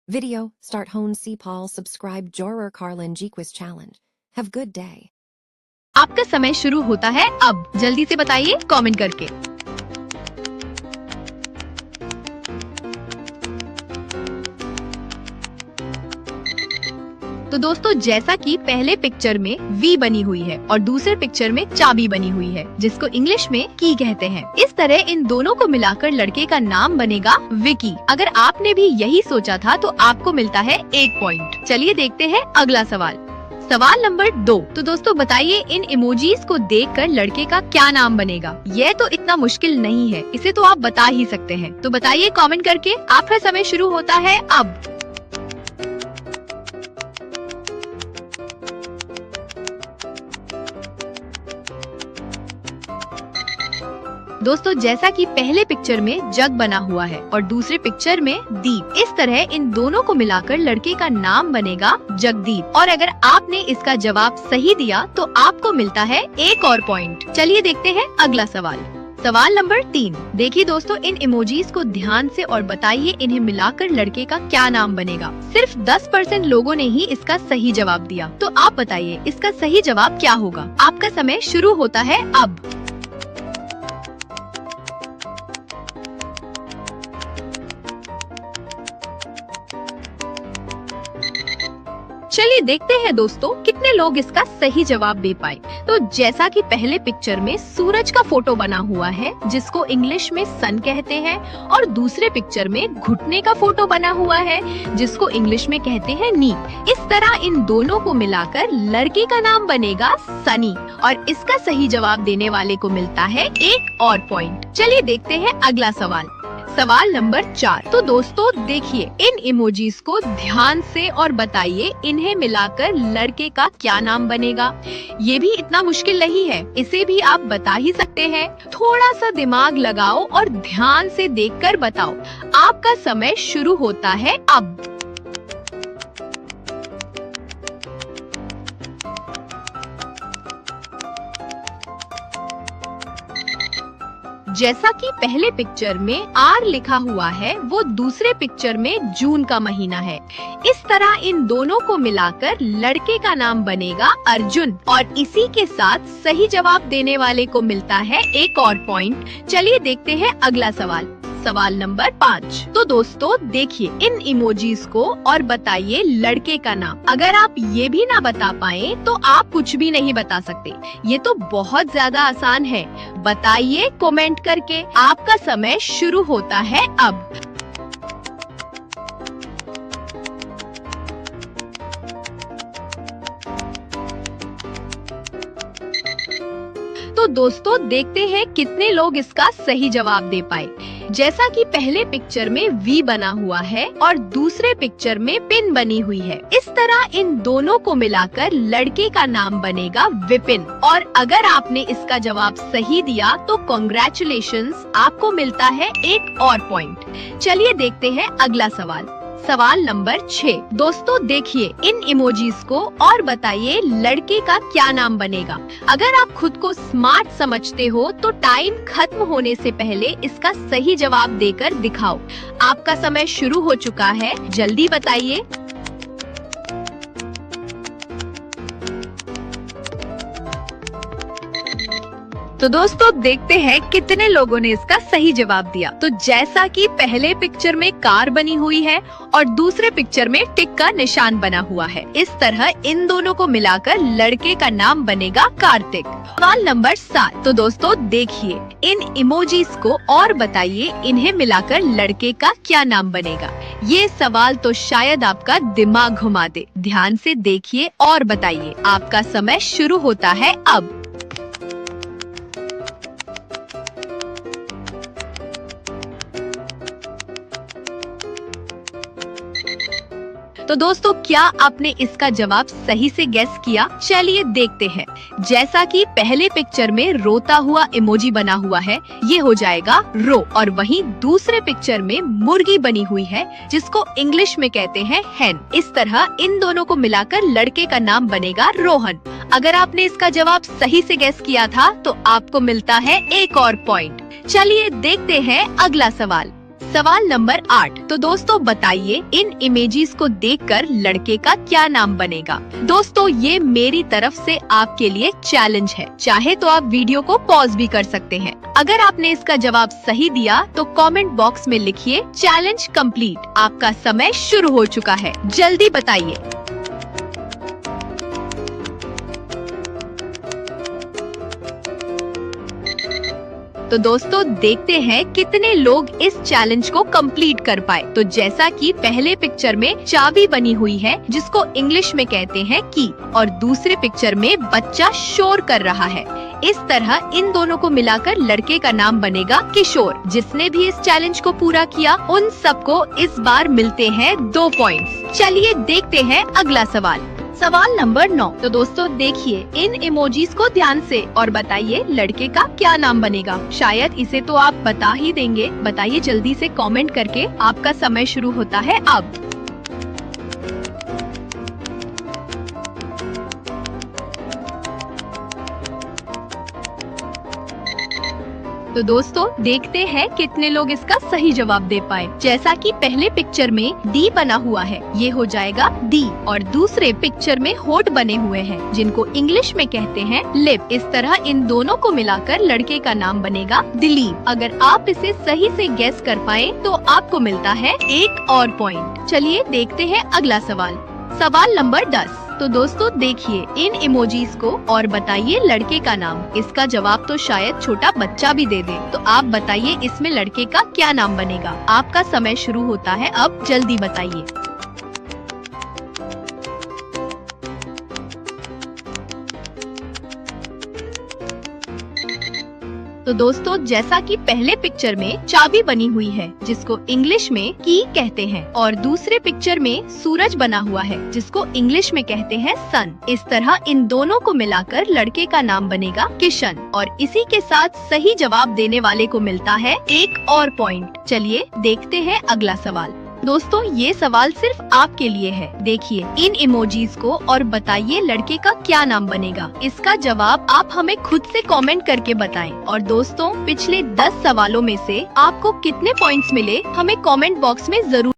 Video, start Hone C. Paul, subscribe Jorer Carlin Jequist Challenge. Have good day. आपका समय शुरू होता है अब। जल्दी से बताइए कमेंट करके। तो दोस्तों, जैसा कि पहले पिक्चर में वी बनी हुई है और दूसरे पिक्चर में चाबी बनी हुई है, जिसको इंग्लिश में की कहते हैं। इस तरह इन दोनों को मिलाकर लड़के का नाम बनेगा विकी। अगर आपने भी यही सोचा था तो आपको मिलता है 1 पॉइंट। चलिए देखते हैं अगला सवाल। सवाल नंबर 2। तो दोस्तों बताइए, इन इमोजीज को देखकर लड़के का क्या नाम बनेगा? यह तो इतना मुश्किल नहीं है, इसे तो आप बता ही सकते हैं। तो बताइए कमेंट करके। आपका समय शुरू होता है अब। दोस्तों, जैसा कि पहले पिक्चर में जग बना हुआ है और दूसरे पिक्चर में दीप, इस तरह इन दोनों को मिलाकर लड़के का नाम बनेगा जगदीप। और अगर आपने इसका जवाब सही दिया तो आपको मिलता है 1 और पॉइंट। चलिए देखते हैं अगला सवाल। सवाल नंबर 3। देखिए दोस्तों, इन इमोजीज को ध्यान से और बताइए इन्हें मिलाकर लड़के का क्या नाम बनेगा। सिर्फ 10% लोगों ने ही इसका सही जवाब दिया। तो आप बताइए इसका सही जवाब क्या होगा? आपका समय शुरू होता है अब। चलिए देखते हैं दोस्तों कितने लोग इसका सही जवाब दे पाए। तो जैसा कि पहले पिक्चर में सूरज का फोटो बना हुआ है, जिसको इंग्लिश में सन कहते हैं, और दूसरे पिक्चर में घुटने का फोटो बना हुआ है, जिसको इंग्लिश में कहते हैं नी। इस तरह इन दोनों को मिलाकर लड़के का नाम बनेगा सनी, और इसका सही जवाब देने वाले को मिलता है 1 और पॉइंट। चलिए देखते हैं अगला सवाल। सवाल नंबर 4। तो दोस्तों देखिए, इन इमोजीज को ध्यान से और बताइए इन्हें मिलाकर लड़के का क्या नाम बनेगा। ये भी इतना मुश्किल नहीं है, इसे भी आप बता ही सकते हैं। थोड़ा सा दिमाग लगाओ और ध्यान से देखकर बताओ। आपका समय शुरू होता है अब। जैसा कि पहले पिक्चर में आर लिखा हुआ है, वो दूसरे पिक्चर में जून का महीना है। इस तरह इन दोनों को मिलाकर लड़के का नाम बनेगा अर्जुन, और इसी के साथ सही जवाब देने वाले को मिलता है 1 और पॉइंट। चलिए देखते हैं अगला सवाल। सवाल नंबर 5। तो दोस्तों देखिए, इन इमोजीज को और बताइए लड़के का नाम। अगर आप ये भी ना बता पाए तो आप कुछ भी नहीं बता सकते। ये तो बहुत ज्यादा आसान है। बताइए कमेंट करके। आपका समय शुरू होता है अब। तो दोस्तों देखते हैं कितने लोग इसका सही जवाब दे पाए। जैसा कि पहले पिक्चर में वी बना हुआ है और दूसरे पिक्चर में पिन बनी हुई है, इस तरह इन दोनों को मिलाकर लड़के का नाम बनेगा विपिन। और अगर आपने इसका जवाब सही दिया तो कॉन्ग्रेचुलेशंस, आपको मिलता है 1 और पॉइंट। चलिए देखते हैं अगला सवाल। सवाल नंबर 6। दोस्तों देखिए, इन इमोजीज को और बताइए लड़के का क्या नाम बनेगा। अगर आप खुद को स्मार्ट समझते हो तो टाइम खत्म होने से पहले इसका सही जवाब देकर दिखाओ। आपका समय शुरू हो चुका है, जल्दी बताइए। तो दोस्तों देखते हैं कितने लोगों ने इसका सही जवाब दिया। तो जैसा कि पहले पिक्चर में कार बनी हुई है और दूसरे पिक्चर में टिक का निशान बना हुआ है, इस तरह इन दोनों को मिलाकर लड़के का नाम बनेगा कार्तिक। सवाल नंबर 7। तो दोस्तों देखिए, इन इमोजीज को और बताइए इन्हें मिलाकर लड़के का क्या नाम बनेगा। ये सवाल तो शायद आपका दिमाग घुमा दे। ध्यान से देखिए और बताइए। आपका समय शुरू होता है अब। तो दोस्तों, क्या आपने इसका जवाब सही से गेस किया? चलिए देखते हैं। जैसा कि पहले पिक्चर में रोता हुआ इमोजी बना हुआ है, ये हो जाएगा रो, और वहीं दूसरे पिक्चर में मुर्गी बनी हुई है, जिसको इंग्लिश में कहते हैं हेन। इस तरह इन दोनों को मिलाकर लड़के का नाम बनेगा रोहन। अगर आपने इसका जवाब सही से गेस किया था तो आपको मिलता है 1 और पॉइंट। चलिए देखते हैं अगला सवाल। सवाल नंबर 8। तो दोस्तों बताइए इन इमेजेस को देखकर लड़के का क्या नाम बनेगा। दोस्तों ये मेरी तरफ से आपके लिए चैलेंज है, चाहे तो आप वीडियो को पॉज भी कर सकते हैं। अगर आपने इसका जवाब सही दिया तो कमेंट बॉक्स में लिखिए चैलेंज कंप्लीट। आपका समय शुरू हो चुका है, जल्दी बताइए। तो दोस्तों देखते हैं कितने लोग इस चैलेंज को कंप्लीट कर पाए। तो जैसा कि पहले पिक्चर में चाबी बनी हुई है जिसको इंग्लिश में कहते हैं की, और दूसरे पिक्चर में बच्चा शोर कर रहा है। इस तरह इन दोनों को मिलाकर लड़के का नाम बनेगा किशोर। जिसने भी इस चैलेंज को पूरा किया उन सबको इस बार मिलते हैं 2 पॉइंट्स। चलिए देखते हैं अगला सवाल। सवाल नंबर 9। तो दोस्तों देखिए इन इमोजीज को ध्यान से और बताइए लड़के का क्या नाम बनेगा। शायद इसे तो आप बता ही देंगे, बताइए जल्दी से कमेंट करके। आपका समय शुरू होता है अब। तो दोस्तों देखते हैं कितने लोग इसका सही जवाब दे पाए। जैसा कि पहले पिक्चर में डी बना हुआ है, ये हो जाएगा डी, और दूसरे पिक्चर में होठ बने हुए हैं जिनको इंग्लिश में कहते हैं लिप। इस तरह इन दोनों को मिलाकर लड़के का नाम बनेगा दिलीप। अगर आप इसे सही से गेस कर पाए तो आपको मिलता है 1 और पॉइंट। चलिए देखते हैं अगला सवाल। सवाल नंबर 10। तो दोस्तों देखिए इन इमोजीज को और बताइए लड़के का नाम। इसका जवाब तो शायद छोटा बच्चा भी दे दे। तो आप बताइए इसमें लड़के का क्या नाम बनेगा। आपका समय शुरू होता है अब, जल्दी बताइए। तो दोस्तों जैसा कि पहले पिक्चर में चाबी बनी हुई है जिसको इंग्लिश में की कहते हैं, और दूसरे पिक्चर में सूरज बना हुआ है जिसको इंग्लिश में कहते हैं सन। इस तरह इन दोनों को मिलाकर लड़के का नाम बनेगा किशन, और इसी के साथ सही जवाब देने वाले को मिलता है 1 और पॉइंट। चलिए देखते हैं अगला सवाल। दोस्तों ये सवाल सिर्फ आपके लिए है। देखिए इन इमोजीज को और बताइए लड़के का क्या नाम बनेगा। इसका जवाब आप हमें खुद से कमेंट करके बताएं। और दोस्तों पिछले 10 सवालों में से आपको कितने पॉइंट्स मिले हमें कमेंट बॉक्स में जरूर